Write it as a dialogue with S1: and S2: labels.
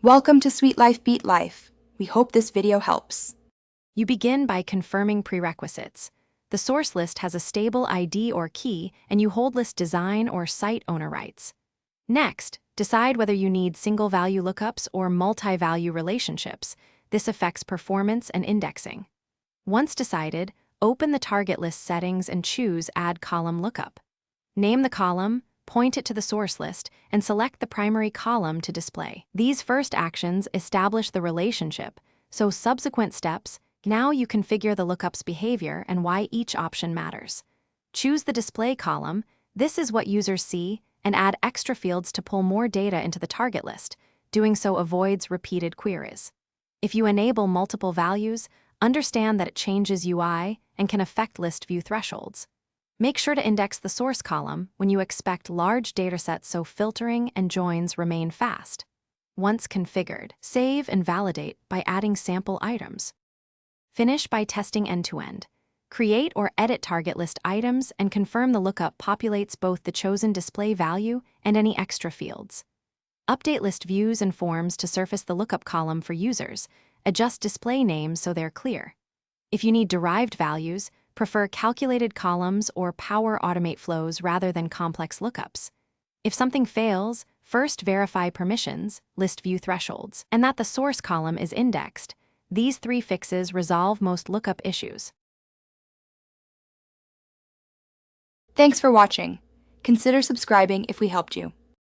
S1: Welcome to Sweet Life Beat Life. We hope this video helps.
S2: You begin by confirming prerequisites. The source list has a stable ID or key, and you hold list design or site owner rights. Next, decide whether you need single-value lookups or multi-value relationships. This affects performance and indexing. Once decided, open the target list settings and choose Add Column Lookup. Name the column, point it to the source list, and select the primary column to display. These first actions establish the relationship, so subsequent steps, now you configure the lookup's behavior and why each option matters. Choose the display column, this is what users see, and add extra fields to pull more data into the target list. Doing so avoids repeated queries. If you enable multiple values, understand that it changes UI and can affect list view thresholds. Make sure to index the source column when you expect large datasets so filtering and joins remain fast. Once configured, save and validate by adding sample items. Finish by testing end-to-end. Create or edit target list items and confirm the lookup populates both the chosen display value and any extra fields. Update list views and forms to surface the lookup column for users. Adjust display names so they're clear. If you need derived values, prefer calculated columns or power automate flows rather than complex lookups. If something fails, first verify permissions, list view thresholds, and that the source column is indexed. These three fixes resolve most lookup issues.
S1: Thanks for watching. Consider subscribing if we helped you.